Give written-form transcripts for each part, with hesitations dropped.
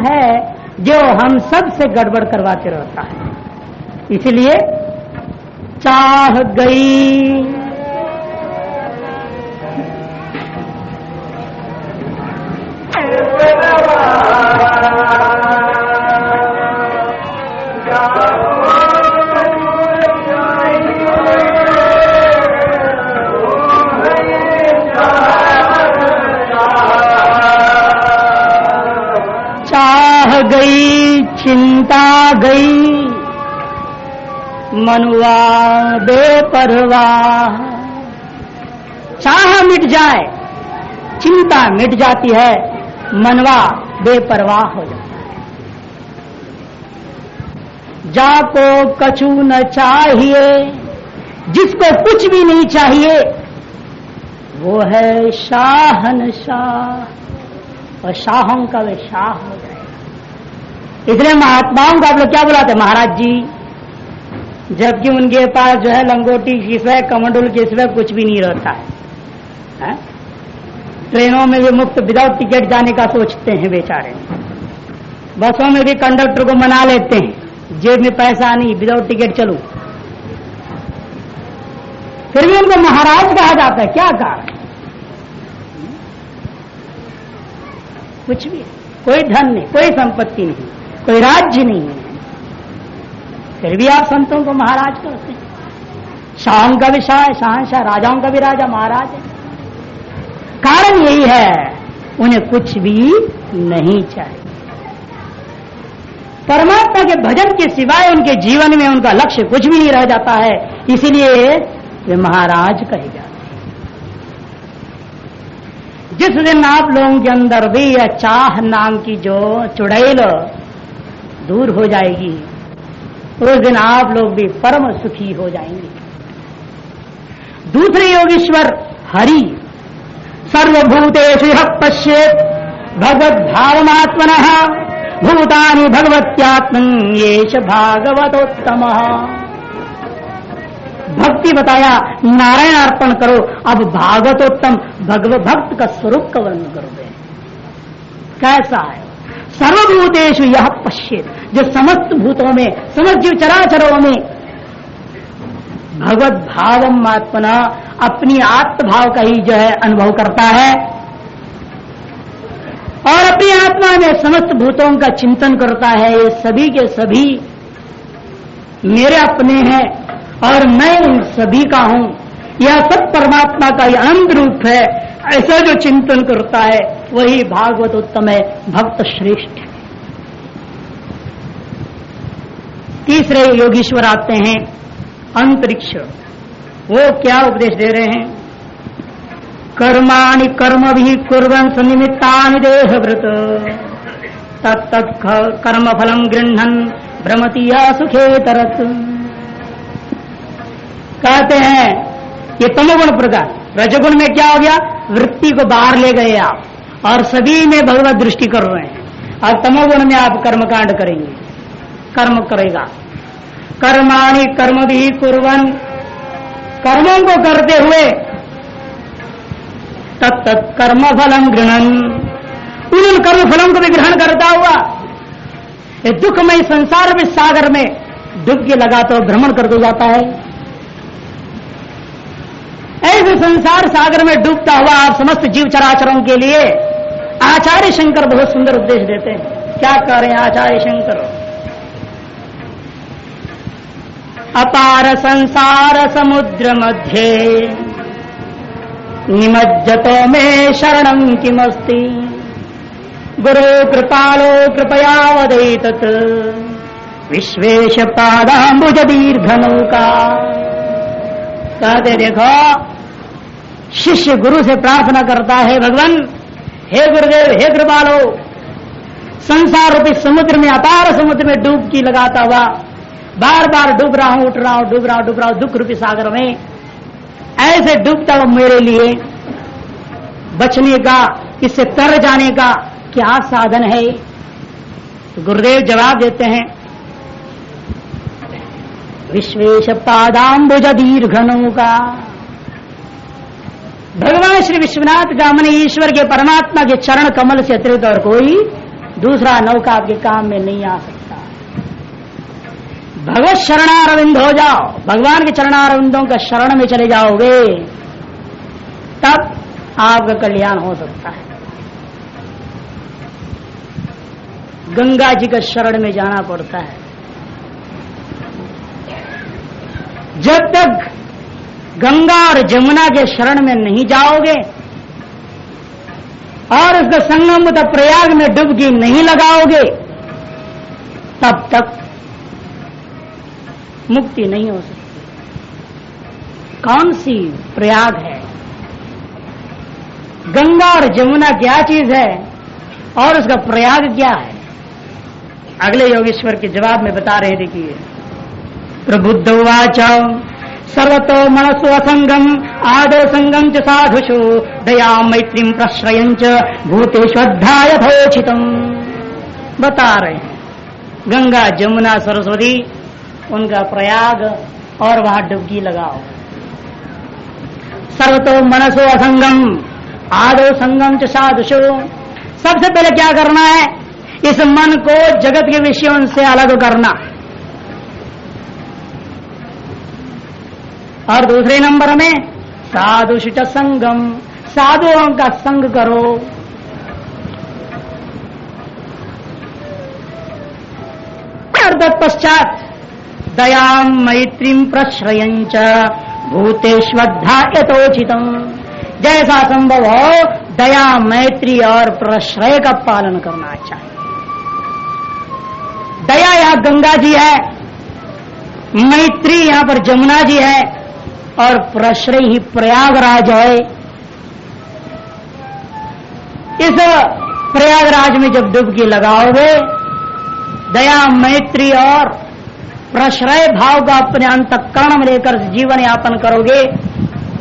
है जो हम सब से गड़बड़ करवाते रहता है। इसलिए चाह गई गई चिंता गई मनुआ बेपरवाह। चाह मिट जाए चिंता मिट जाती है, मनवा बेपरवाह हो जाता है। जाको कछु न चाहिए, जिसको कुछ भी नहीं चाहिए वो है शाहनशाह, और शाहों का वे शाह हो जाए। इसलिए महात्माओं को आप लोग क्या बुलाते महाराज जी, जबकि उनके पास जो है लंगोटी की सिवाय कमंडल के सिवाय कुछ भी नहीं रहता है। ट्रेनों में भी मुफ्त विदाउट टिकट जाने का सोचते हैं बेचारे, बसों में भी कंडक्टर को मना लेते हैं, जेब में पैसा नहीं, विदाउट टिकट चलो, फिर भी उनको महाराज कहा जाता है। क्या कारण? कुछ भी, कोई धन नहीं, कोई संपत्ति नहीं, कोई राज्य नहीं है, फिर भी आप संतों को महाराज कहते हैं। शाहों का भी शाह, शहंशाह, राजाओं का भी राजा महाराज है। कारण यही है उन्हें कुछ भी नहीं चाहिए। परमात्मा के भजन के सिवाय उनके जीवन में उनका लक्ष्य कुछ भी नहीं रह जाता है, इसीलिए वे महाराज कहे जाते हैं। जिस दिन आप लोगों के अंदर भी यह चाह नाम की जो चुड़ैल दूर हो जाएगी, उस दिन आप लोग भी परम सुखी हो जाएंगे। दूसरे योगीश्वर हरि सर्वभूतेषु यः पश्येत् भगवद्भावमात्मनः भूतानि भगवत्यात्मन् येष भागवतोत्तमः। भक्ति बताया, नारायण अर्पण करो, अब भागवतोत्तम भगवत भक्त का स्वरूप का वर्णन करोगे। कैसा है? सर्वभूतेषु यः पश्येत्, जो समस्त भूतों में, समस्त जीव चराचरों में भगवत भावम आत्मना, अपनी आत्मभाव का ही जो है अनुभव करता है, और अपनी आत्मा में समस्त भूतों का चिंतन करता है। ये सभी के सभी मेरे अपने हैं और मैं इन सभी का हूं, यह सब परमात्मा का ही अनंत रूप है, ऐसा जो चिंतन करता है वही भागवत उत्तम है, भक्त श्रेष्ठ है। तीसरे योगीश्वर आते हैं अंतरिक्ष। वो क्या उपदेश दे रहे हैं? कर्माणि कर्म भी कुर्वन् सन्निमित्तानि देहवृत तत्तत् कर्म फलम गृह्णन् भ्रमति सुखे तरत। कहते हैं ये तमोगुण प्रकार, रजगुण में क्या हो गया? वृत्ति को बाहर ले गए आप, और सभी में भगवत दृष्टि कर रहे हैं, और तमोगुण में आप कर्मकांड करेंगे, कर्म करेगा। कर्माणि कर्म भी कुर्वन्, कर्मों को करते हुए तत्तत् कर्म फलम गृह्णन्, उन कर्म फलों को भी ग्रहण करता हुआ ये दुखमय संसार में सागर में डुबकी लगाता हुआ भ्रमण करते जाता है। ऐसे संसार सागर में डूबता हुआ आप समस्त जीव चराचरों के लिए आचार्य शंकर बहुत सुंदर उपदेश देते हैं। क्या कह रहे हैं आचार्य शंकर? अपार संसार समुद्र मध्ये निमज्जतो में शरणं किमस्ति गुरु कृपालो कृपया वदैतत् विश्वेश पादाम्बुज दीर्घनौका। कहते देखो, शिष्य गुरु से प्रार्थना करता है, भगवान हे गुरुदेव, हे कृपालो, संसार रूपी समुद्र में, अपार समुद्र में डुबकी लगाता हुआ बार बार डूब रहा हूं, उठ रहा हूं, डूब रहा हूं दुख रूपी सागर में। ऐसे डूबता हुआ मेरे लिए बचने का, इससे तर जाने का क्या साधन है? तो गुरुदेव जवाब देते हैं, विश्वेश पादाम्बुज दीर्घनौका। भगवान श्री विश्वनाथ का मन ईश्वर के परमात्मा के चरण कमल से अतिरिक्त और कोई दूसरा नौका आपके काम में नहीं आ सकता। भगवत शरणारविंद हो जाओ, भगवान के चरणारविंदों का शरण में चले जाओगे, तब आपका कल्याण हो सकता है। गंगा जी का शरण में जाना पड़ता है। जब तक गंगा और जमुना के शरण में नहीं जाओगे और उसका संगम तो प्रयाग में डुबकी नहीं लगाओगे, तब तक मुक्ति नहीं हो सकती। कौन सी प्रयाग है? गंगा और जमुना क्या चीज है और उसका प्रयाग क्या है? अगले योगेश्वर के जवाब में बता रहे, देखिए। प्रबुद्ध उवाच सर्वतो मनसो असंगम आदो संगम च साधुषु दया मैत्रीम प्रश्रयं च भूतेष्वद्धा यथोचितम। बता रहे हैं गंगा जमुना सरस्वती उनका प्रयाग और वहां डुबकी लगाओ। सर्वतो मनसो असंगम आदो संगम च साधुषु। सबसे पहले क्या करना है? इस मन को जगत के विषयों से अलग करना। और दूसरे नंबर में साधुषु च संगम, साधुओं का संग करो। और तत्पश्चात दया मैत्रीम प्रश्रयं च भूतेष्वद्धा यथोचितम। जैसा संभव हो दया मैत्री और प्रश्रय का पालन करना चाहिए। दया यहां गंगा जी है, मैत्री यहां पर जमुना जी है और प्रश्रय ही प्रयागराज है। इस प्रयागराज में जब डुबकी लगाओगे, दया मैत्री और प्रश्रय भाव का अपने अंतःकरण में लेकर जीवन यापन करोगे,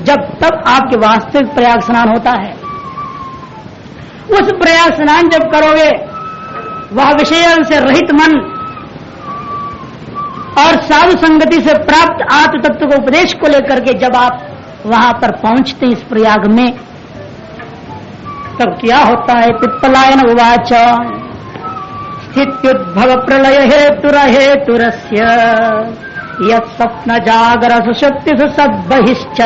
जब तब आपके वास्तविक प्रयाग स्नान होता है। उस प्रयाग स्नान जब करोगे, वह विषयों से रहित मन और साधु संगति से प्राप्त आत्म तत्व को उपदेश को लेकर के जब आप वहां पर पहुंचते हैं इस प्रयाग में, तब क्या होता है? पिप्पलायन उवाच स्थित्युद्भव प्रलय हेतुरस्य यत्स्वप्न जागर सुशक्ति सुसद्बहिश्च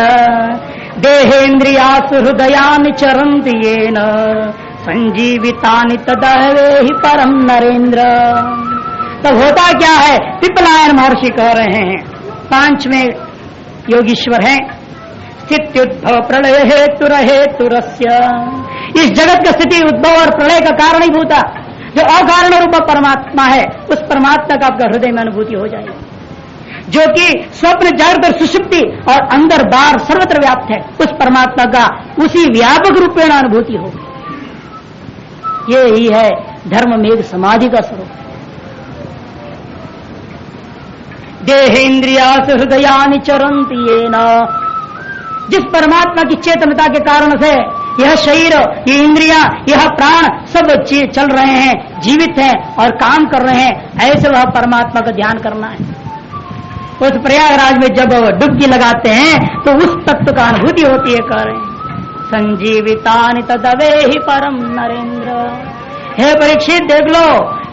देहेन्द्रियासु हृदयानि चरन्ति येन संजीवितानि तदवेहि परम नरेंद्र। तब होता क्या है? पिपलायन महर्षि कह रहे हैं, पांचवें योगीश्वर हैं। स्थित्युद्भव प्रलय हेतुरस्य, इस जगत का स्थिति उद्भव और प्रलय का कारणीभूता जो अकारण रूप परमात्मा है, उस परमात्मा का आपका हृदय में अनुभूति हो जाएगी, जो कि स्वप्न जागृत और सुषुप्ति और अंदर बाहर सर्वत्र व्याप्त है। उस परमात्मा का उसी व्यापक रूपेण अनुभूति होगी। ये ही है धर्म मेघ समाधि का स्वरूप। देहेन्द्रियासु हृदयानि चरन्ति येन, जिस परमात्मा की चेतनता के कारण से यह शरीर, ये इंद्रियां, यह प्राण सब चल रहे हैं, जीवित हैं और काम कर रहे हैं, ऐसे वह परमात्मा का ध्यान करना है। उस प्रयागराज में जब डुबकी लगाते हैं तो उस तत्व का अनुभूति होती है। कह रहे हैं संजीवितानि तदवेहि परम नरेंद्र। हे परीक्षित, देख लो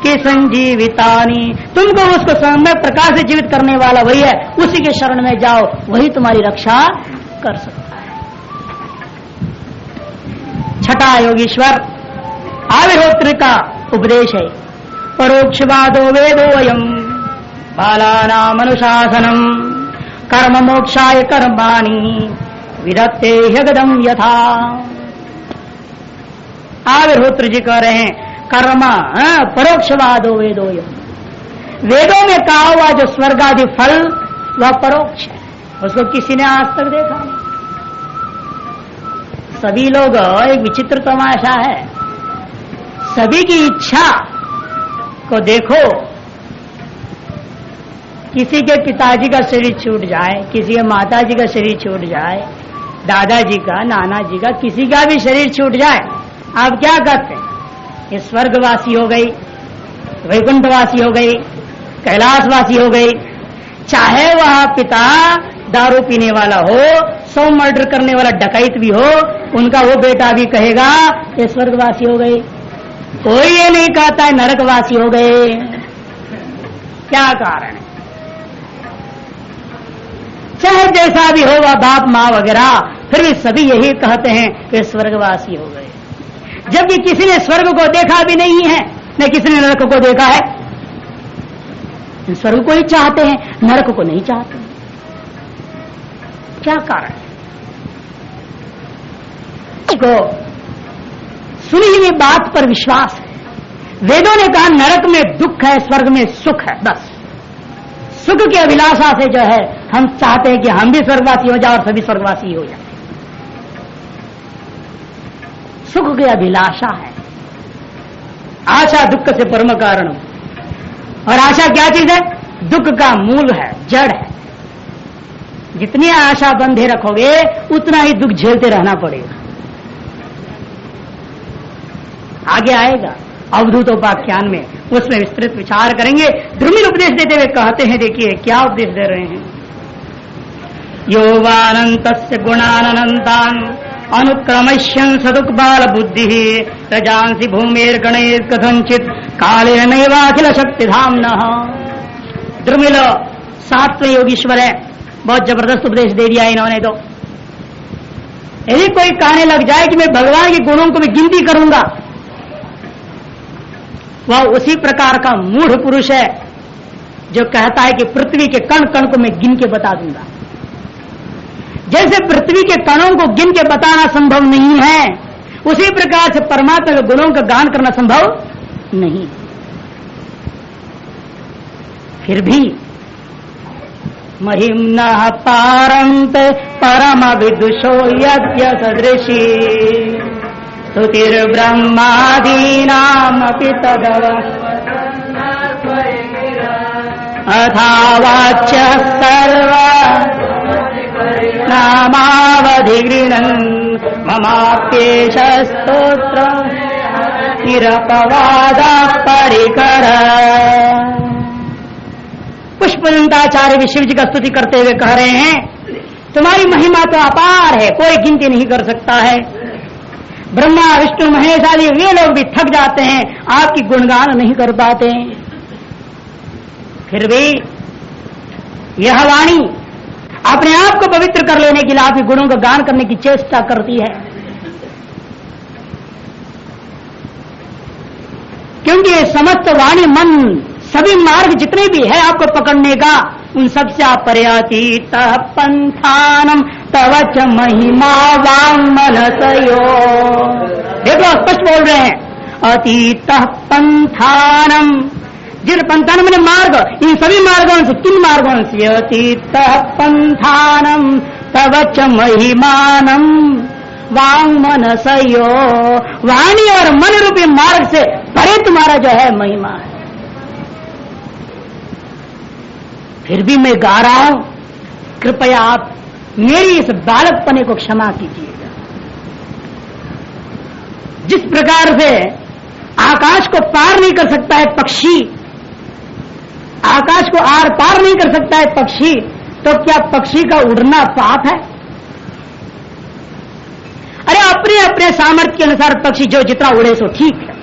कि संजीवितानि, तुमको उसको समय प्रकाश से जीवित करने वाला वही है, उसी के शरण में जाओ, वही तुम्हारी रक्षा कर सकता है। छठा योगीश्वर आविर्होत्र का उपदेश है। परोक्षवादो वेदोऽयम् बालानाम् अनुशासनम् कर्म मोक्षाय कर्माणि विदत्ते ह्यगदम् यथा। आविर्होत्र जी कह रहे हैं कर्म परोक्षवादो वेदोऽयम्, वेदों में कहा हुआ जो स्वर्ग आदि फल वह परोक्ष है, उसको किसी ने आज तक देखा नहीं। सभी लोग, एक विचित्र तमाशा है, सभी की इच्छा को देखो, किसी के पिताजी का शरीर छूट जाए, किसी के माताजी का शरीर छूट जाए, दादाजी का, नाना जी का, किसी का भी शरीर छूट जाए, आप क्या कहते हैं? ये स्वर्गवासी हो गई, वैकुंठवासी हो गई, कैलाशवासी हो गई। चाहे वह पिता दारू पीने वाला हो, 100 मर्डर करने वाला डकैत भी हो, उनका वो बेटा भी कहेगा ये स्वर्गवासी हो गई। कोई ये नहीं कहता है नरकवासी हो गए। क्या कारण है? चाहे जैसा भी होगा बाप माँ वगैरह, फिर भी सभी यही कहते हैं कि स्वर्गवासी हो गए, जबकि किसी ने स्वर्ग को देखा भी नहीं है, न किसी ने नरक को देखा है। स्वर्ग को ही चाहते हैं, नरक को नहीं चाहते। क्या कारण है? को सुनी हुई बात पर विश्वास है। वेदों ने कहा नरक में दुख है, स्वर्ग में सुख है। बस सुख की अभिलाषा से जो है हम चाहते हैं कि हम भी स्वर्गवासी हो जाए और सभी स्वर्गवासी हो जाए। सुख की अभिलाषा है, आशा दुख से परम कारण। और आशा क्या चीज है? दुख का मूल है, जड़ है। जितनी आशा बंधे रखोगे उतना ही दुख झेलते रहना पड़ेगा। आगे आएगा अवधूतोपाख्यान में, उसमें विस्तृत विचार करेंगे। द्रुमिल उपदेश देते हुए कहते हैं, देखिए क्या उपदेश दे रहे हैं। योवानंतस्य गुणानंतान अनुक्रमश्यन सदुक बाल बुद्धि रजांसी भूमेर गणेश कथंचित काले नैवाखिल शक्ति धामना। द्रुमिल सात्व योगीश्वर है, बहुत जबरदस्त उपदेश दे दिया इन्होंने। तो यदि कोई कहने लग जाए कि मैं भगवान के गुणों को भी गिनती करूंगा, वह उसी प्रकार का मूढ़ पुरुष है जो कहता है कि पृथ्वी के कण कण को मैं गिन के बता दूंगा। जैसे पृथ्वी के कणों को गिन के बताना संभव नहीं है, उसी प्रकार से परमात्मा के गुणों का गान करना संभव नहीं। फिर भी महिम्न पारंत परम विदुषो यज्ञ सदृशी स्तुतिर्ब्रह्मादीनामपि तदव अथावाच्य सर्व नामावधिगृह्णन् ममाप्येष स्तोत्र निरपवादा परिकर। पुष्पदंताचार्य भी शिव जी का स्तुति करते हुए कह रहे हैं, तुम्हारी महिमा तो अपार है, कोई गिनती नहीं कर सकता है। ब्रह्मा विष्णु महेश आदि वे लोग भी थक जाते हैं, आपकी गुणगान नहीं कर पाते। फिर भी यह वाणी अपने आप को पवित्र कर लेने के लिए आपके गुणों का गान करने की चेष्टा करती है, क्योंकि समस्त वाणी मन सभी मार्ग जितने भी है आपको पकड़ने का, उन सबसे आप पर्यातीत पंथानम तव च महिमा वांग मनसयो। देखो स्पष्ट बोल रहे हैं, अतीत पंथानम, जिन पंथान मैंने मार्ग, इन सभी मार्गों से, किन मार्गों से? अतीत पंथानम तव च महिमानम वांग मनसयो, वाणी और मन रूपी मार्ग से परे तुम्हारा जो है महिमा है। फिर भी मैं गा रहा हूं, कृपया आप मेरी इस बालकपने को क्षमा कीजिएगा। जिस प्रकार से आकाश को पार नहीं कर सकता है पक्षी, आकाश को आर पार नहीं कर सकता है पक्षी, तो क्या पक्षी का उड़ना पाप है? अरे अपने अपने सामर्थ्य के अनुसार पक्षी जो जितना उड़े सो ठीक है।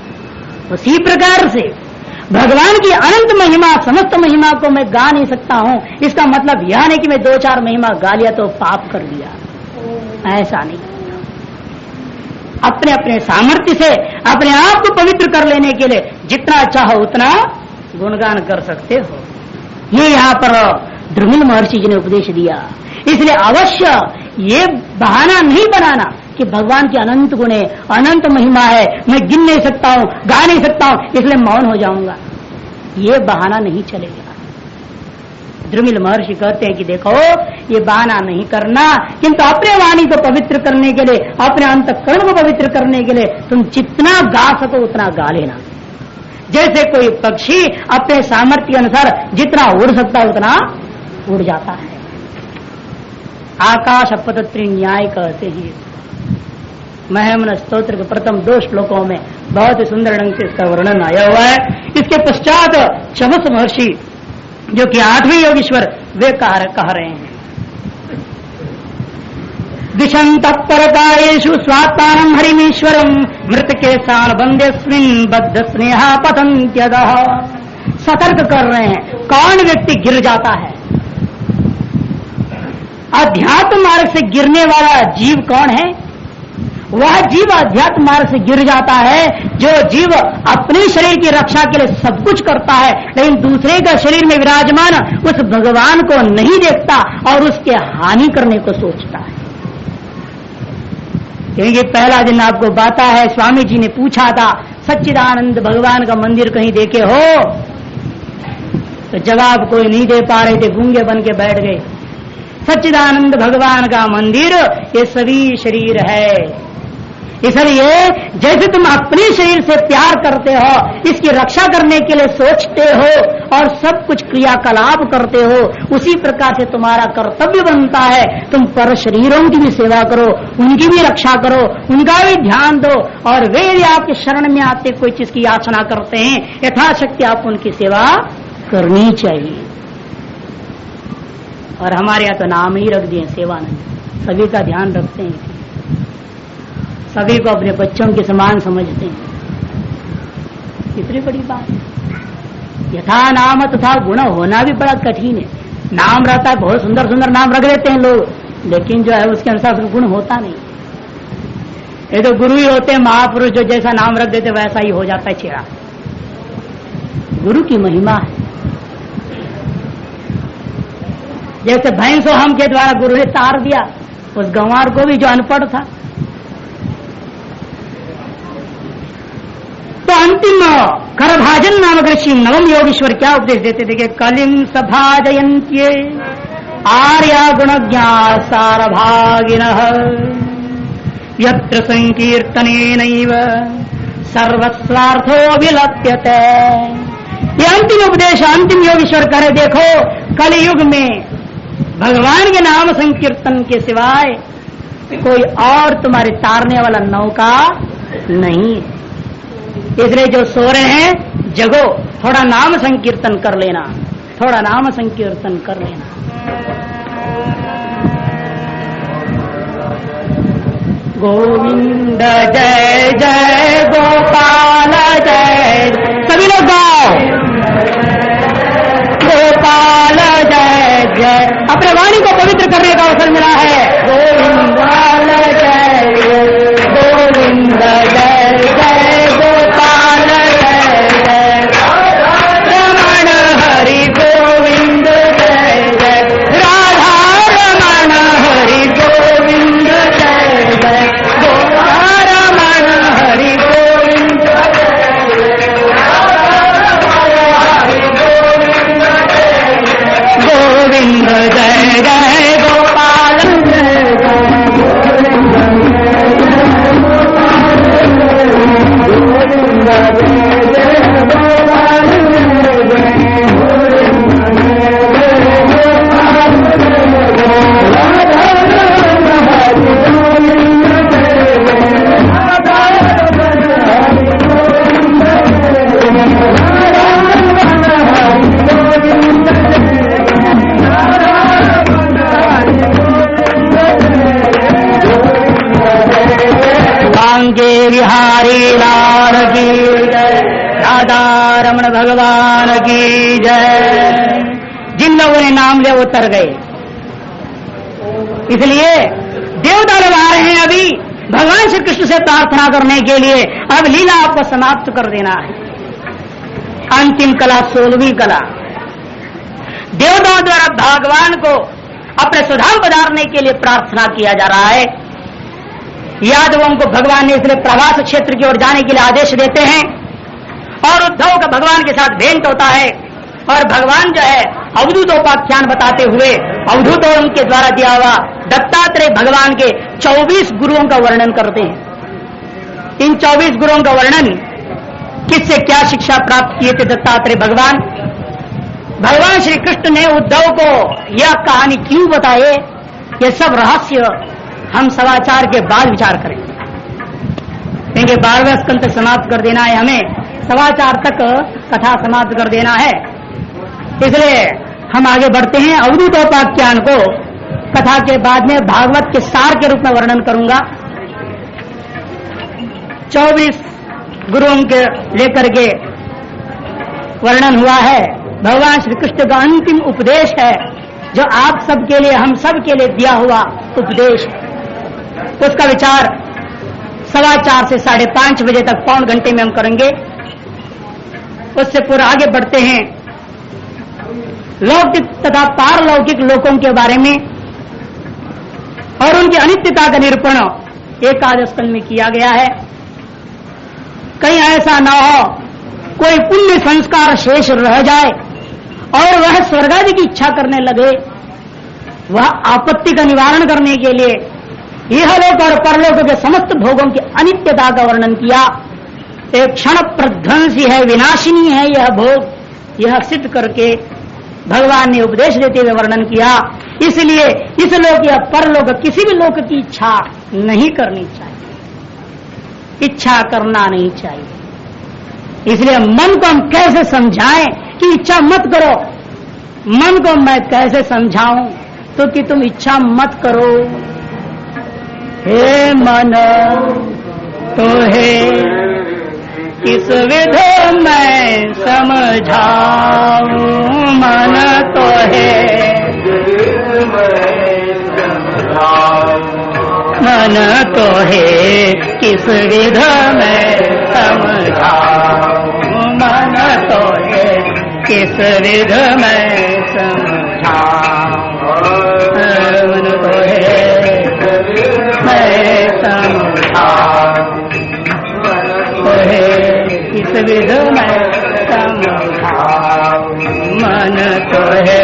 उसी प्रकार से भगवान की अनंत महिमा, समस्त महिमा को मैं गा नहीं सकता हूं, इसका मतलब यह नहीं कि मैं 2-4 महिमा गा लिया तो पाप कर लिया, ऐसा नहीं। अपने अपने सामर्थ्य से अपने आप को पवित्र कर लेने के लिए जितना चाहो उतना गुणगान कर सकते हो। ये यहाँ पर द्रुमिल महर्षि जी ने उपदेश दिया। इसलिए अवश्य ये बहाना नहीं बनाना कि भगवान की अनंत गुण है, अनंत महिमा है, मैं गिन नहीं सकता हूं, गा नहीं सकता हूं, इसलिए मौन हो जाऊंगा, ये बहाना नहीं चलेगा। द्रुमिल महर्षि कहते हैं कि देखो ये बहाना नहीं करना, किंतु अपने वाणी को पवित्र करने के लिए, अपने अंतःकरण को पवित्र करने के लिए तुम जितना गा सको उतना गा लेना। जैसे कोई पक्षी अपने सामर्थ्य के अनुसार जितना उड़ सकता है उतना उड़ जाता है। आकाश अपतत्री न्याय कहते हैं। महमन स्तोत्र के प्रथम 2 श्लोकों में बहुत ही सुंदर ढंग से इसका वर्णन आया हुआ है। इसके पश्चात चमस महर्षि जो कि 8वें योगीश्वर वे कह रहे हैं, दिशंतः परकायेषु स्वात्मानं हरिमीश्वरं मृतके साण बंदेस्मिन् बद्ध स्नेहा पतन्त्यदः। सतर्क कर रहे हैं, कौन व्यक्ति गिर जाता है। अध्यात्म मार्ग से गिरने वाला जीव कौन है? वह जीव अध्यात्म मार्ग से गिर जाता है जो जीव अपने शरीर की रक्षा के लिए सब कुछ करता है, लेकिन दूसरे का शरीर में विराजमान उस भगवान को नहीं देखता और उसके हानि करने को सोचता है। क्योंकि पहला दिन आपको बाता है, स्वामी जी ने पूछा था सच्चिदानंद भगवान का मंदिर कहीं देखे हो, तो जवाब कोई नहीं दे पा रहे थे, गूंगे बन के बैठ गए। सच्चिदानंद भगवान का मंदिर ये सभी शरीर है। इसलिए जैसे तुम अपने शरीर से प्यार करते हो, इसकी रक्षा करने के लिए सोचते हो और सब कुछ क्रियाकलाप करते हो, उसी प्रकार से तुम्हारा कर्तव्य बनता है तुम पर शरीरों की भी सेवा करो, उनकी भी रक्षा करो, उनका भी ध्यान दो। और वे यदि आपके शरण में आते कोई चीज की याचना करते हैं, यथाशक्ति आप उनकी सेवा करनी चाहिए। और हमारे यहाँ तो नाम ही रख दिए सेवानंद, सभी का ध्यान रखते हैं, सभी को अपने बच्चों के समान समझते हैं। कितनी बड़ी बात है। यथा नाम तथा गुण होना भी बड़ा कठिन है। नाम रहता है, बहुत सुंदर सुंदर नाम रख देते हैं लोग, लेकिन जो है उसके अनुसार गुण होता नहीं। ये तो गुरु ही होते हैं महापुरुष, जो जैसा नाम रख देते वैसा ही हो जाता है चेहरा। गुरु की महिमा है। जैसे भैंसो हम के द्वारा गुरु ने तार दिया उस गंवार को भी जो अनपढ़ था। तो अंतिम करभाजन नामक ऋषि नवम योगीश्वर क्या उपदेश देते थे कि कलिम सभाजयन्त्ये आर्या गुणज्ञा सारभागिनः यत्र संकीर्तनेनैव सर्वस्वार्थो विलप्यते। ये अंतिम उपदेश अंतिम योगीश्वर करे, देखो कलयुग में भगवान के नाम संकीर्तन के सिवाय कोई और तुम्हारे तारने वाला नौका नहीं। इसलिए जो सो रहे हैं जगो, थोड़ा नाम संकीर्तन कर लेना, थोड़ा नाम संकीर्तन कर लेना। गोविंद जय जय गोपाल जय, सभी लोग गाओ गोपाल जय जय। अपने वाणी को पवित्र करने का अवसर मिला है। गोविंद जय गोविंद जय जय गोपाल जय जय रमण हरि गोविंद जय जय राधा रमण हरि गोविंद जय जय गोपाल रमण हरि गोविंद गोविंद जय जय गोपाल जय बिहारी लाल की जय, राधा रमण भगवान की जय। जिन लोगों ने नाम लिया वो तर गए। इसलिए देवता लोग आ रहे हैं अभी भगवान श्री कृष्ण से प्रार्थना करने के लिए। अब लीला आपको समाप्त कर देना है। अंतिम कला 16वीं कला, देवताओं द्वारा भगवान को अपने सुधाम पधारने के लिए प्रार्थना किया जा रहा है। यादवों को भगवान ने इसलिए प्रवास क्षेत्र की ओर जाने के लिए आदेश देते हैं और उद्धव का भगवान के साथ भेंट होता है और भगवान जो है अवधूतोपाख्यान बताते हुए अवधूतों के द्वारा दिया हुआ दत्तात्रेय भगवान के 24 गुरुओं का वर्णन करते हैं। इन 24 गुरुओं का वर्णन किससे क्या शिक्षा प्राप्त किए थे दत्तात्रेय भगवान, भगवान श्री कृष्ण ने उद्धव को यह कहानी क्यों बताए, ये सब रहस्य हम समाचार के बाद विचार करेंगे। क्योंकि 12वें स्कंद तक समाप्त कर देना है, हमें समाचार तक कथा समाप्त कर देना है। इसलिए हम आगे बढ़ते हैं। अवधूतोपाख्यान को कथा के बाद में भागवत के सार के रूप में वर्णन करूंगा। 24 गुरुओं के लेकर के वर्णन हुआ है। भगवान श्री कृष्ण का अंतिम उपदेश है, जो आप सबके लिए, हम सब के लिए दिया हुआ उपदेश है। उसका विचार 4:15 से 5:30 बजे तक, पौन घंटे में हम करेंगे। उससे पूरा आगे बढ़ते हैं। लौकिक तथा पारलौकिक लोकों के बारे में और उनकी अनित्यता का निरूपण एकादश स्कंद में किया गया है। कहीं ऐसा न हो कोई पुण्य संस्कार शेष रह जाए और वह स्वर्गादि की इच्छा करने लगे। वह आपत्ति का निवारण करने के लिए इहलोक और परलोक के समस्त भोगों की अनित्यता का वर्णन किया। एक क्षण प्रध्वंसी है, विनाशिनी है यह भोग, यह सिद्ध करके भगवान ने उपदेश देते हुए वर्णन किया। इसलिए इस लोक या परलोक, किसी भी लोक की इच्छा नहीं करनी चाहिए, इच्छा करना नहीं चाहिए। इसलिए मन को हम कैसे समझाएं कि इच्छा मत करो। मन को मैं कैसे समझाऊं तो कि तुम इच्छा मत करो। हे मन तो है किस विध मैं समझाऊं, मन तो है मन तो है किस विध मैं समझाऊं, मन तो है किस विध मैं समझाऊं, मन तो है मैं समझाऊं, तो है किस विध मैं समझाऊं, मन तो है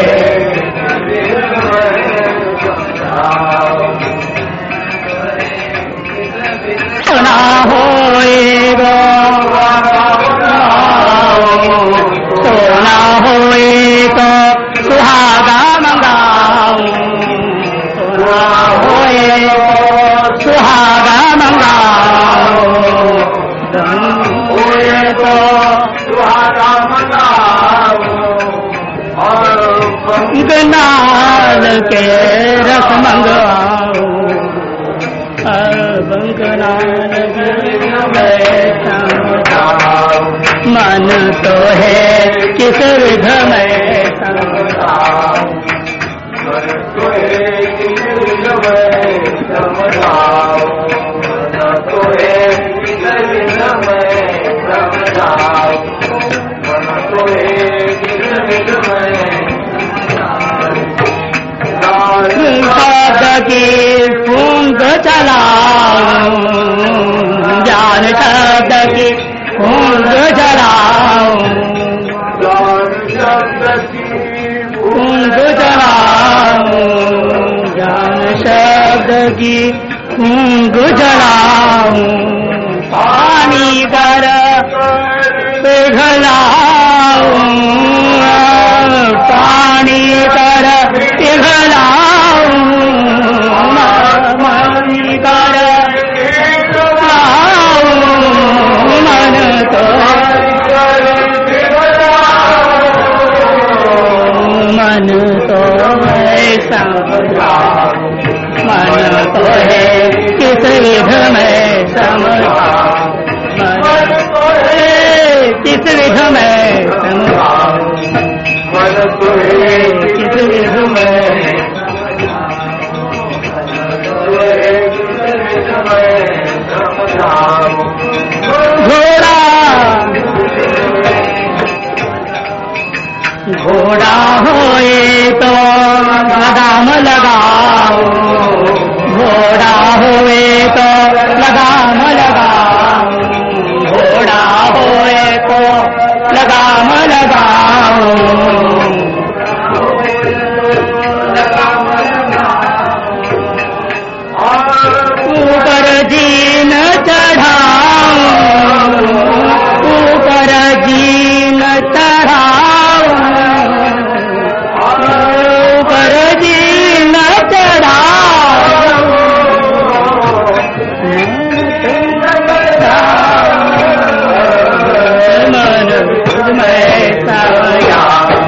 सुना होएगा, सुना होएगा सुहागा मंगाऊं, सुना होएगा सुहागा मंगाऊं, होएगा सुहागा मंगाऊं, बंगनाल के रस मंगवाऊं, बंगनाल मन तो है किस विध में समझाऊं, मन तो है किस विध में समझाऊं, मन तो है किस विध में समझाऊं, मन तो है किस विध में शब्द की फूंक चलाऊं, ज्ञान शब्द की फूंक जलाऊं, फूंक जलाऊं, ज्ञान शब्द की फूंक जलाऊं, पानी कर पिघलाऊं, पानी कर पिघलाऊं, पानी कर मन तो है समझाऊं, मन तो है किस विध में समझाऊं, मन तो है किस विध में समझाऊं, मन तो है किस विध में समझाऊं, घोड़ा होए तो लगाम लगाओ, घोड़ा होए तो लगाम लगाओ, घोड़ा होए तो लगाम लगाओ, ऊपर जीन चढ़ाओ, ऊपर जीन चढ़ाओ, ऊपर जीन चढ़ाओ, मन में समझाओ,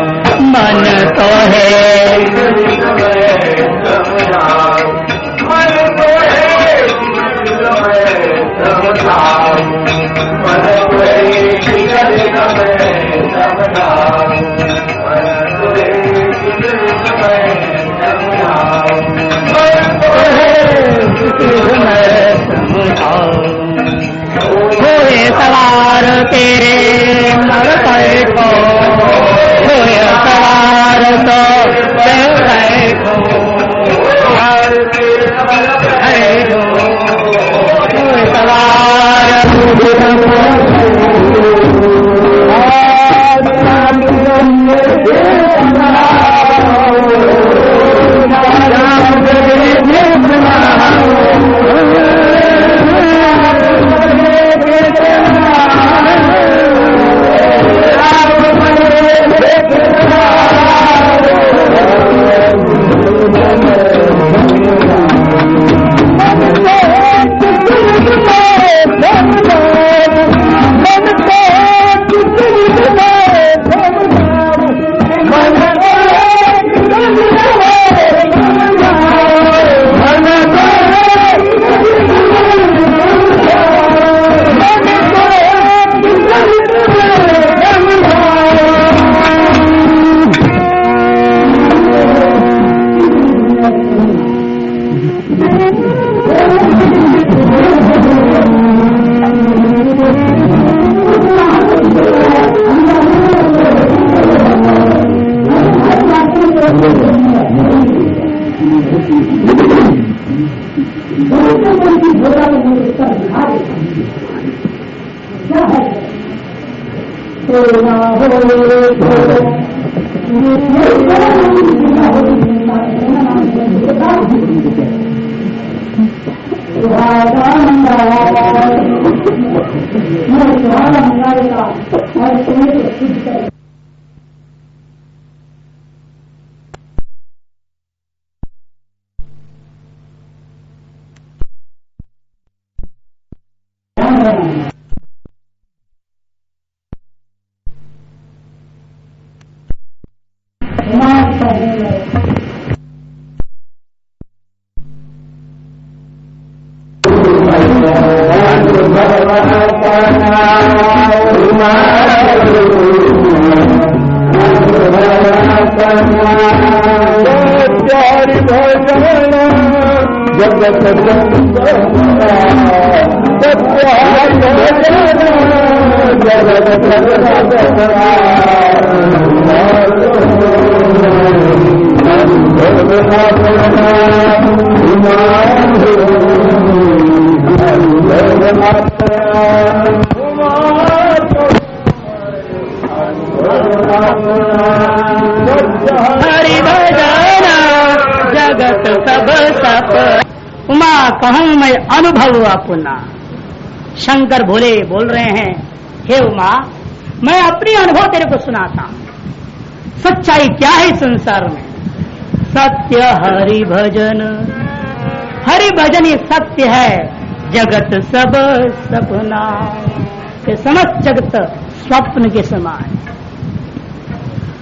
जगत सब सप उमा कहूँ मैं अनुभव अपना। शंकर भोले बोल रहे हैं, हे उमा मैं अपनी अनुभव तेरे को सुनाता हूँ। सच्चाई क्या है संसार में? सत्य हरि भजन, हरि भजन ये सत्य है। जगत सब सपना, ये समस्त जगत स्वप्न के समान।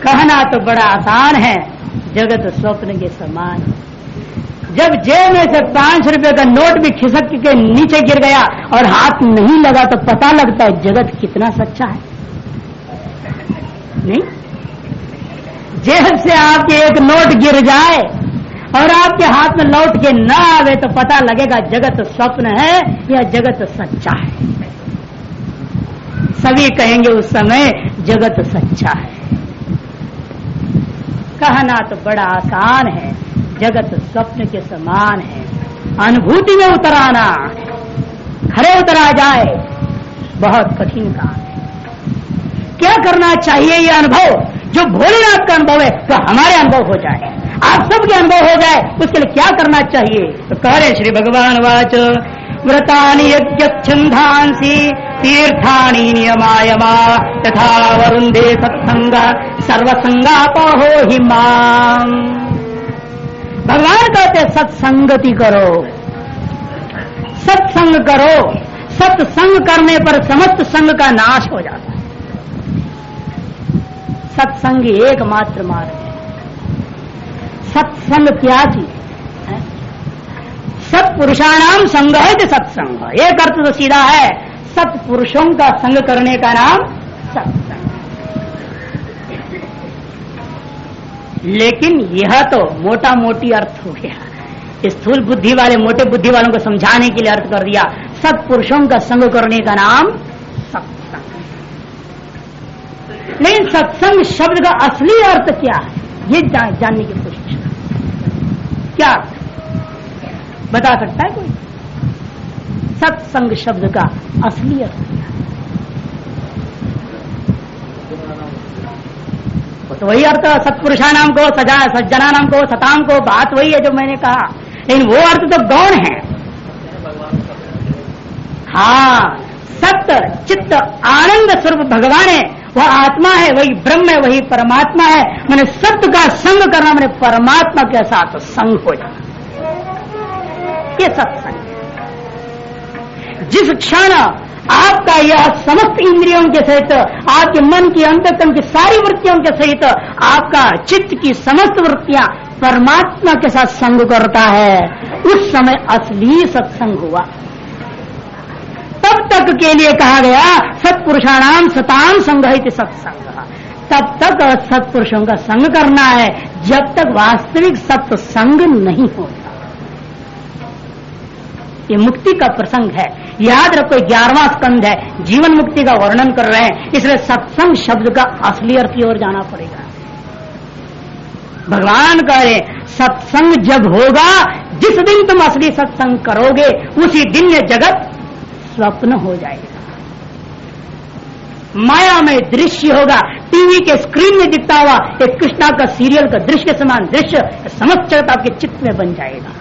कहना तो बड़ा आसान है, जगत स्वप्न के समान। जब जेब में से 5 रुपए का नोट भी खिसक के नीचे गिर गया और हाथ नहीं लगा तो पता लगता है जगत कितना सच्चा है। नहीं, जेब से आपके एक नोट गिर जाए और आपके हाथ में लौट के न आवे तो पता लगेगा जगत स्वप्न है या जगत सच्चा है। सभी कहेंगे उस समय जगत सच्चा है। कहना तो बड़ा आसान है, जगत स्वप्न के समान है। अनुभूति में उतराना, खरे उतरा जाए, बहुत कठिन काम है। क्या करना चाहिए? ये अनुभव जो भोलेनाथ का अनुभव है तो हमारे अनुभव हो जाए, आप सबके अनुभव हो जाए। उसके लिए क्या करना चाहिए? तो कह रहे श्री भगवान वाच व्रतानि यज्ञच्छन्दांसि तीर्थानि नियमायमा तथा वरुंदे सत्संग सर्वसंगापहो हि माम। भगवान कहते सत्संगति करो, सत्संग करो। सत्संग करने पर समस्त संग का नाश हो जाता है। सत्संग एकमात्र मार्ग है। सत्संग क्या चीज है? सत्पुरुषाणाम संग है तो सत्संग। एक अर्थ तो सीधा है, सत्पुरुषों का संग करने का नाम सत्संग। लेकिन यह तो मोटा मोटी अर्थ हो गया। स्थूल बुद्धि वाले मोटे बुद्धि वालों को समझाने के लिए अर्थ कर दिया, सत्पुरुषों का संग करने का नाम सत्संग। लेकिन सत्संग शब्द का असली अर्थ क्या है, ये जानने की कोशिश करें। क्या बता सकता है कोई? सत्संग शब्द का असली अर्थ क्या है? तो वही अर्थ सत्पुरुषा नाम को, सज्जना नाम को, सताम को, बात वही है जो मैंने कहा। लेकिन वो अर्थ तो गौण है। हाँ, सत्य चित्त आनंद स्वरूप भगवान है, वह आत्मा है, वही ब्रह्म है, वही परमात्मा है। मैंने सत्य का संग करना, मैंने परमात्मा के साथ संग हो जाना, ये सत्संग। जिस क्षण आपका यह समस्त इंद्रियों के सहित, आपके मन की अंतःकरण की सारी वृत्तियों के सहित आपका चित्त की समस्त वृत्तियां परमात्मा के साथ संग करता है, उस समय असली सत्संग हुआ। तब तक के लिए कहा गया सत्पुरुषाणाम सताम संग है सत्संग। तब तक सत्पुरुषों का संग करना है जब तक वास्तविक सत्संग नहीं होता। ये मुक्ति का प्रसंग है, याद रखो। 11वां स्कंध है, जीवन मुक्ति का वर्णन कर रहे हैं, इसलिए सत्संग शब्द का असली अर्थ की ओर जाना पड़ेगा। भगवान कह रहे सत्संग जब होगा, जिस दिन तुम असली सत्संग करोगे उसी दिन ये जगत स्वप्न हो जाएगा, माया में दृश्य होगा, टीवी के स्क्रीन में दिखता हुआ एक कृष्णा का सीरियल का दृश्य समान दृश्य समस्त जगत आपके चित्त में बन जाएगा।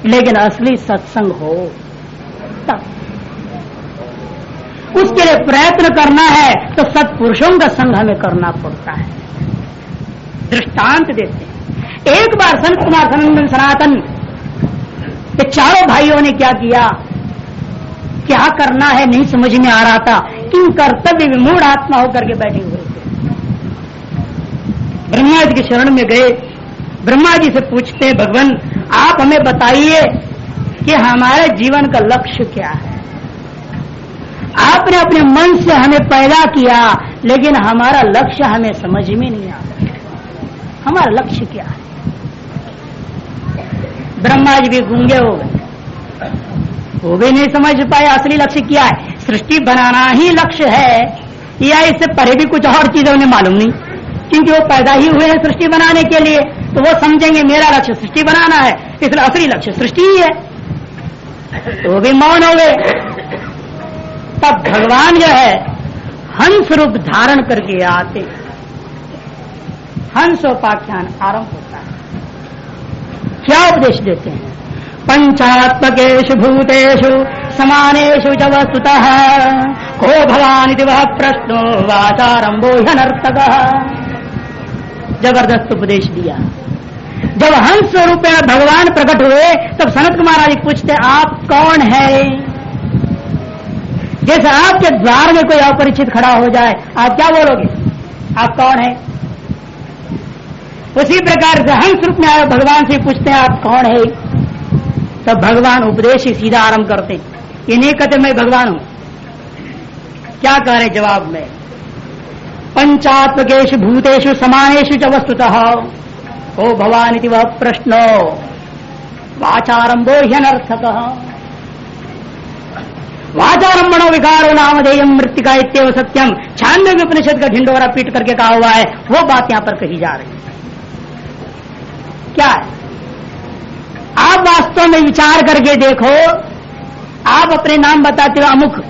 लेकिन असली सत्संग हो तब उसके लिए प्रयत्न करना है तो सत्पुरुषों का संग हमें करना पड़ता है। दृष्टांत देते हैं। एक बार संत कुमार सनंदन सनातन ये चारों भाइयों ने क्या किया, क्या करना है नहीं समझ में आ रहा था, क्यों कर्तव्य विमूढ़ आत्मा होकर के बैठे हुए थे। ब्रह्मा जी के शरण में गए। ब्रह्मा जी से पूछते हैं, भगवान आप हमें बताइए कि हमारे जीवन का लक्ष्य क्या है। आपने अपने मन से हमें पैदा किया, लेकिन हमारा लक्ष्य हमें समझ में नहीं आ रहा। हमारा लक्ष्य क्या है। ब्रह्मा जी भी गूंगे हो गए, वो भी नहीं समझ पाए असली लक्ष्य क्या है। सृष्टि बनाना ही लक्ष्य है या इससे परे भी कुछ और चीजें उन्हें मालूम नहीं, क्योंकि वो पैदा ही हुए हैं सृष्टि बनाने के लिए। तो वो समझेंगे मेरा लक्ष्य सृष्टि बनाना है, इसलिए असली लक्ष्य सृष्टि ही है। तो वो भी मौन हो गए। तब भगवान जो है हंस रूप धारण करके आते, हंसोपाख्यान आरंभ होता है। क्या उपदेश देते हैं, पंचात्मकेषु भूतेषु समानेषु च वस्तुतः को भवानिति वह प्रश्नो वाचारंभो ह्यनर्थकः। जबरदस्त उपदेश दिया। जब हंस स्वरूप में भगवान प्रकट हुए तब सनत कुमार जी पूछते आप कौन है। जैसे आपके द्वार में कोई अपरिचित खड़ा हो जाए आप क्या बोलोगे, आप कौन है। उसी प्रकार से हंस रूप में आए भगवान से पूछते हैं आप कौन है। तब भगवान उपदेश ही सीधा आरंभ करते, ये नहीं कहते मैं भगवान हूं। क्या कह रहे जवाब में, पंचात्मकेषु भूतेषु समानेषु च वस्तुतः को भवानिति वह प्रश्नो वाचारंभो ह्यनर्थकः। वाचारंभणो विकारो नामधेयम् मृत्तिका इत्येव सत्यम। 96 उपनिषद का ढिंडोरा पीट करके कहा हुआ है, वो बात यहां पर कही जा रही है। क्या है, आप वास्तव में विचार करके देखो। आप अपने नाम बताते हो, अमुक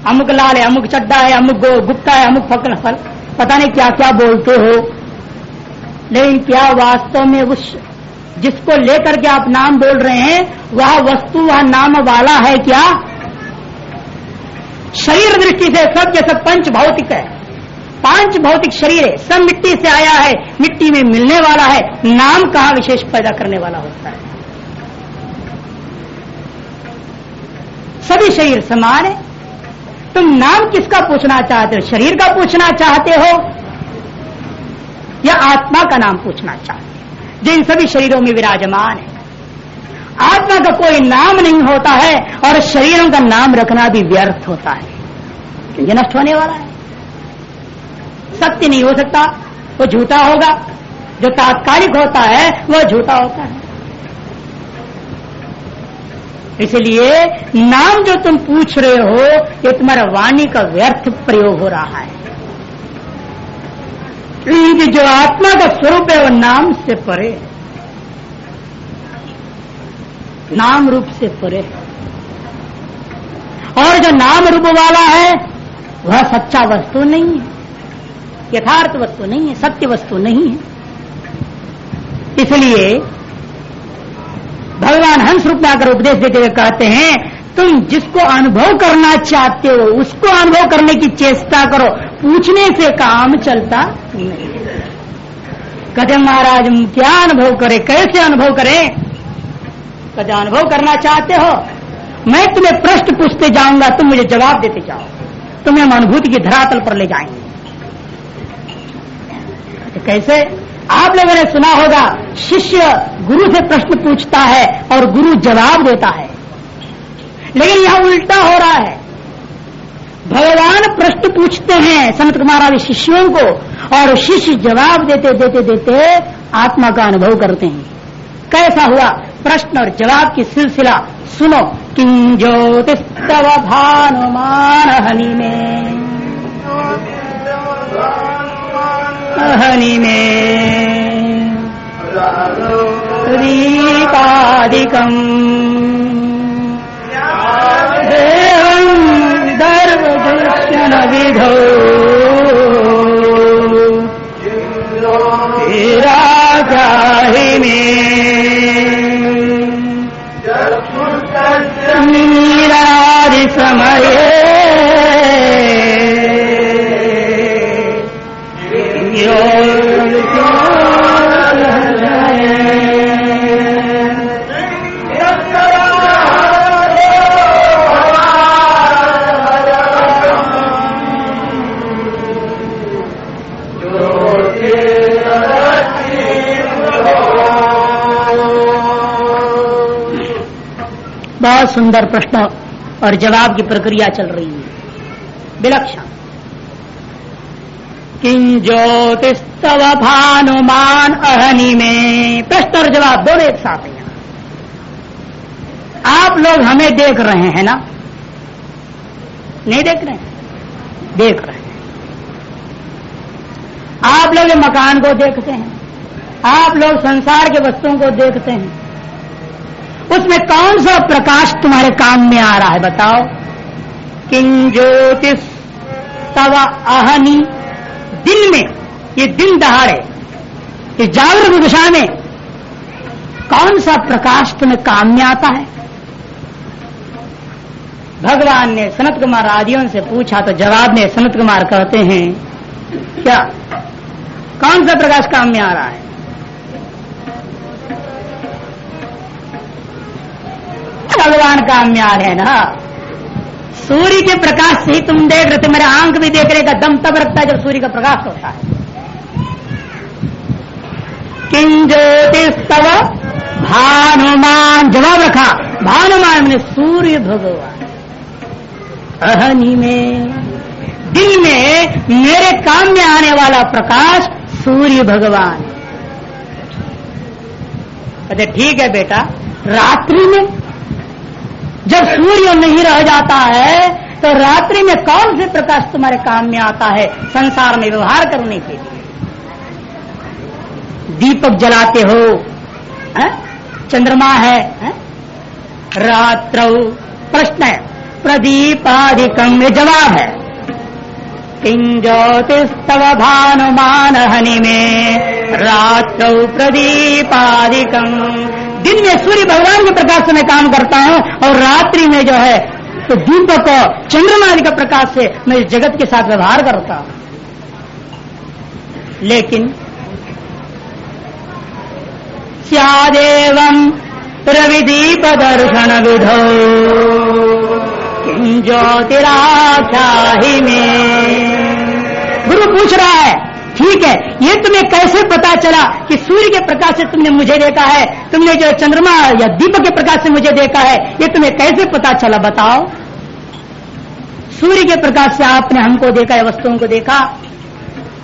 अमुक लाल है, अमुक चड्डा है, अमुक गुप्ता है, अमुक फल फल पता नहीं क्या क्या बोलते हो। लेकिन क्या वास्तव में उस जिसको लेकर के आप नाम बोल रहे हैं वह वस्तु वह नाम वाला है क्या। शरीर दृष्टि से सब के सब पंच भौतिक है, पांच भौतिक शरीर है, सब मिट्टी से आया है, मिट्टी में मिलने वाला है। नाम कहां विशेष पैदा करने वाला होता है। सभी शरीर समान है। तुम नाम किसका पूछना चाहते हो, शरीर का पूछना चाहते हो या आत्मा का नाम पूछना चाहते हो जो इन सभी शरीरों में विराजमान है। आत्मा का कोई नाम नहीं होता है और शरीरों का नाम रखना भी व्यर्थ होता है, क्योंकि नष्ट होने वाला है। सत्य नहीं हो सकता, वो झूठा होगा। जो तात्कालिक होता है वह झूठा होता है। इसलिए नाम जो तुम पूछ रहे हो ये तुम्हारा वाणी का व्यर्थ प्रयोग हो रहा है। क्योंकि जो आत्मा का स्वरूप है वह नाम से परे, नाम रूप से परे। और जो नाम रूप वाला है वह सच्चा वस्तु नहीं है, यथार्थ वस्तु नहीं है, सत्य वस्तु नहीं है। इसलिए भगवान हंस रूप में आकर उपदेश देते हुए कहते हैं तुम जिसको अनुभव करना चाहते हो उसको अनुभव करने की चेष्टा करो, पूछने से काम चलता नहीं। कहते महाराज हम क्या अनुभव करें, कैसे अनुभव करें। कहते अनुभव करना चाहते हो, मैं तुम्हें प्रश्न पूछते जाऊंगा, तुम मुझे जवाब देते जाओ, तुम्हें हम अनुभूति की धरातल पर ले जाएंगे। कैसे, आप लोगों ने सुना होगा शिष्य गुरु से प्रश्न पूछता है और गुरु जवाब देता है, लेकिन यहां उल्टा हो रहा है। भगवान प्रश्न पूछते हैं सनत कुमार आदि शिष्यों को और शिष्य जवाब देते देते देते आत्मा का अनुभव करते हैं। कैसा हुआ, प्रश्न और जवाब की सिलसिला सुनो। किं ज्योतिस्तव भानुमान हनि में, हनि में दीपादिकम् देवं दर्वदर्शन विधौ बहुत सुंदर प्रश्न और जवाब की प्रक्रिया चल रही है, विलक्षण। किं ज्योतिस्तव भानुमान अहनि में, प्रश्न और जवाब दोनों एक साथ हैं। आप लोग हमें देख रहे हैं ना? नहीं देख रहे हैं? देख रहे हैं। आप लोग ये मकान को देखते हैं, आप लोग संसार के वस्तुओं को देखते हैं, उसमें कौन सा प्रकाश तुम्हारे काम में आ रहा है बताओ? किं ज्योतिष तव अहनि, दिन में, ये दिन दहाड़े, इस जागृत दिशा में कौन सा प्रकाश तुम्हें काम में आता है? भगवान ने सनत कुमार आदियों से पूछा तो जवाब में सनत कुमार कहते हैं क्या, कौन सा प्रकाश काम में आ रहा है? भगवान काम में आ रहे हैं ना। सूर्य के प्रकाश से ही तुम देख रहे थे, मेरे आंख भी देख रहे का दम तब रखता है जब सूर्य का प्रकाश होता है। किं ज्योतिस्तव भानुमान, जवाब रखा, भानुमान मैंने सूर्य भगवान। अहनि में, दिन में मेरे काम में आने वाला प्रकाश सूर्य भगवान। कहते ठीक है बेटा, रात्रि में जब सूर्य नहीं रह जाता है तो रात्रि में कौन से प्रकाश तुम्हारे काम में आता है संसार में व्यवहार करने के लिए? दीपक जलाते हो, चंद्रमा है, रात्रौ, प्रश्न है, प्रदीपादिकं में जवाब है। किं ज्योतिस्तव भानुमान अहनि में रात्रौ प्रदीपादिकं, दिन में सूर्य भगवान के प्रकाश से मैं काम करता हूं और रात्रि में जो है तो दीपक चंद्रमा आदि का प्रकाश से मैं इस जगत के साथ व्यवहार करता हूं। लेकिन स्यादेवं रविदीप दर्शन विधौ किं ज्योतिराख्याहि में। गुरु पूछ रहा है, ठीक है, ये तुम्हें कैसे पता चला कि सूर्य के प्रकाश से तुमने मुझे देखा है, तुमने जो चंद्रमा या दीपक के प्रकाश से मुझे देखा है, ये तुम्हें कैसे पता चला बताओ? सूर्य के प्रकाश से आपने हमको देखा है, वस्तुओं को देखा,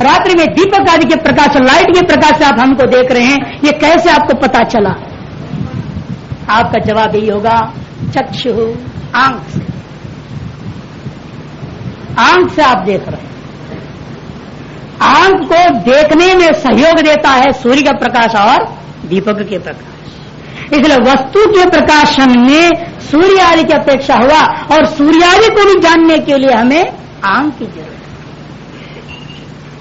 रात्रि में दीपक आदि के प्रकाश, लाइट के प्रकाश से आप हमको देख रहे हैं, ये कैसे आपको पता चला? आपका जवाब यही होगा, चक्षु, आंख से। आंख से आप देख रहे हैं। आंख को देखने में सहयोग देता है सूर्य का प्रकाश और दीपक के प्रकाश। इसलिए वस्तु के प्रकाशन में सूर्य आदि की अपेक्षा हुआ और सूर्यादि को भी जानने के लिए हमें आंख की जरूरत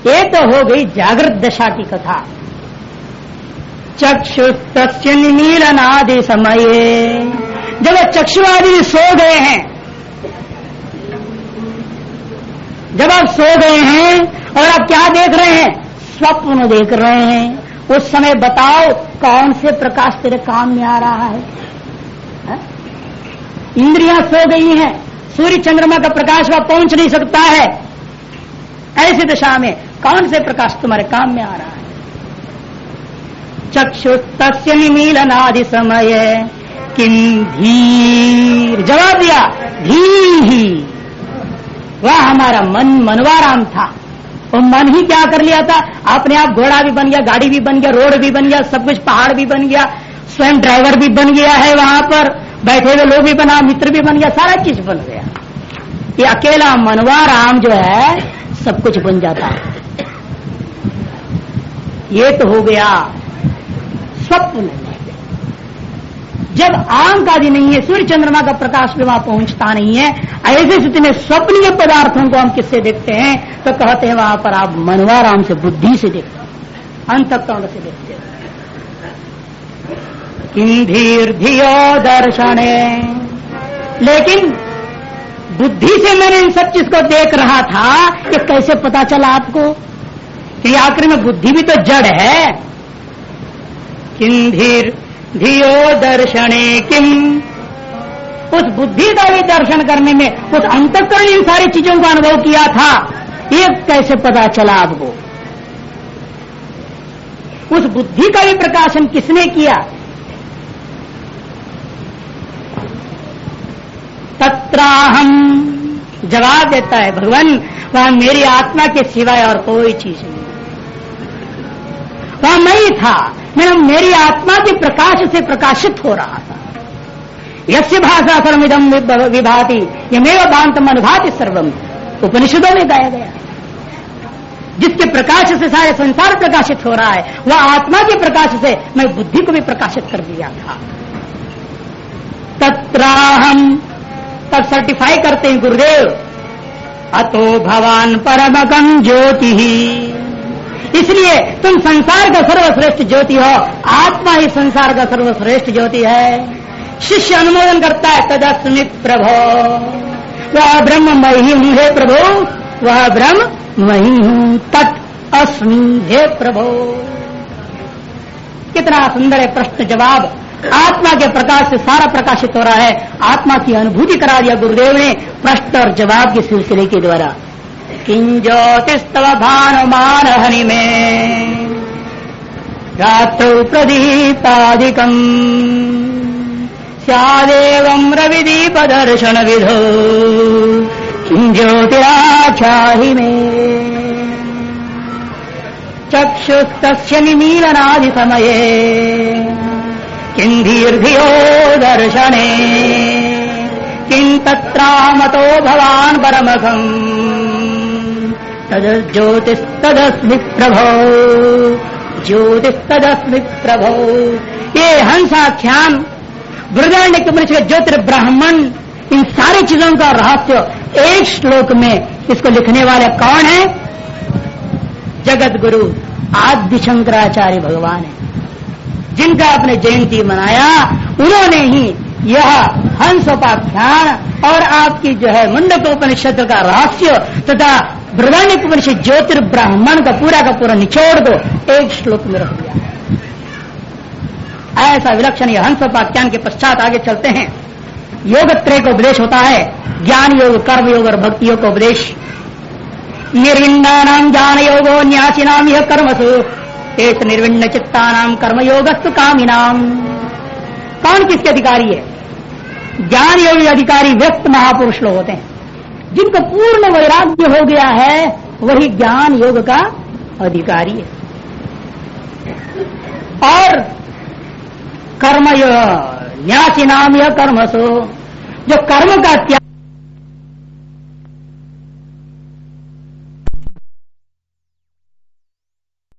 है। ये तो हो गई जागृत दशा की कथा। चक्षुस्तस्य निमीलनादि समये, जब चक्षु आदि सो गए हैं, जब आप सो गए हैं और आप क्या देख रहे हैं? स्वप्न देख रहे हैं। उस समय बताओ कौन से प्रकाश तेरे काम में आ रहा है? इंद्रियां सो गई हैं, सूर्य चंद्रमा का प्रकाश वहां पहुंच नहीं सकता है। ऐसी दशा में कौन से प्रकाश तुम्हारे काम में आ रहा है? चक्षुस्तस्य निमीलनादि समय किं धीर, जवाब दिया धीहि। वह हमारा मन मनवाराम था। वो मन ही क्या कर लिया था? अपने आप घोड़ा भी बन गया, गाड़ी भी बन गया, रोड भी बन गया, सब कुछ, पहाड़ भी बन गया, स्वयं ड्राइवर भी बन गया है, वहां पर बैठे हुए लोग भी बना, मित्र भी बन गया, सारा चीज बन गया। ये अकेला मनवाराम जो है सब कुछ बन जाता है। ये तो हो गया स्वप्न। जब आंख आदि नहीं है, सूर्य चंद्रमा का प्रकाश भी वहां पहुंचता नहीं है, ऐसे स्थिति में स्वप्नीय पदार्थों को हम किससे देखते हैं? तो कहते हैं वहां पर आप मनवाराम से, बुद्धि से देखते हैं, अंतःकरण से देखते हैं। किं धीर धियो दर्शने, लेकिन बुद्धि से मैंने इन सब चीज को देख रहा था, ये कैसे पता चला आपको? कि आखिर में बुद्धि भी तो जड़ है। किम धीर धियो दर्शने किम, उस बुद्धि का भी दर्शन करने में उस अंतःकरण इन सारी चीजों का अनुभव किया था, ये कैसे पता चला आपको? उस बुद्धि का भी प्रकाशन किसने किया? तत्राहम, जवाब देता है भगवान, वहां मेरी आत्मा के सिवाय और कोई चीज नहीं, वहां मैं ही था। मेरी आत्मा के प्रकाश से प्रकाशित हो रहा था। यस्य भाषा सर्वमिदं विभाति यमेव भान्तम अनुभाति सर्वम, उपनिषदों में गाया गया। जिसके प्रकाश से सारे संसार प्रकाशित हो रहा है, वह आत्मा के प्रकाश से मैं बुद्धि को भी प्रकाशित कर दिया था। तत्राहम, तब सर्टिफाई करते हैं गुरुदेव, अतो भवान परमगम ज्योति, इसलिए तुम संसार का सर्वश्रेष्ठ ज्योति हो, आत्मा ही संसार का सर्वश्रेष्ठ ज्योति है। शिष्य अनुमोदन करता है, तदस्मि प्रभो, वह ब्रह्म मैं ही हूं हे प्रभो, वह ब्रह्म मैं ही हूं, तत् अस्मि हे प्रभो। कितना सुंदर है प्रश्न जवाब। आत्मा के प्रकाश से सारा प्रकाशित हो रहा है, आत्मा की अनुभूति करा दिया गुरुदेव ने प्रश्न और जवाब के सिलसिले के द्वारा। किं ज्योतिस्तव भानुमान हनि में रात्रौ प्रदीपादिकम् स्यादेवं रविदीप दर्शन विधो किं ज्योतिराख्याहि मे चक्षुस्तस्य निमीलनादि समये किं धीर्धियो दर्शने किं तत्रामतो भवान् परमघम् ज्योतिस्तदस्मि प्रभो, ज्योतिस्तदस्मि प्रभो। ये हंसाख्यान बृहदारण्यक उपनिषद ज्योतिर्ब्राह्मण, इन सारी चीजों का रहस्य एक श्लोक में इसको लिखने वाले कौन है? जगत गुरु आदि शंकराचार्य भगवान है, जिनका आपने जयंती मनाया। उन्होंने ही यह हंसोपाख्यान और आपकी जो है मुंडकोपनिषद का रहस्य तथा बृहदारण्यक उपनिषद ज्योतिर्ब्राह्मण का पूरा निचोड़ दो एक श्लोक में रख दिया। ऐसा विलक्षण यह हंसोपाख्यान के पश्चात आगे चलते हैं। योगत्रय का उपदेश होता है, ज्ञान योग, कर्म योग और भक्ति योग का उपदेश। निर्विण्णानां ज्ञान योगो न्यासिनां यह कर्मसु तेत निर्विण्ण चित्तानां कर्म योगस्तु कामिनां। कौन किसके अधिकारी है? ज्ञान योग अधिकारी व्यक्त महापुरुष लोग होते हैं, जिनको पूर्ण वैराग्य हो गया है, वही ज्ञान योग का अधिकारी है। और कर्म न्यासी नाम यह कर्मसु, जो कर्म का त्याग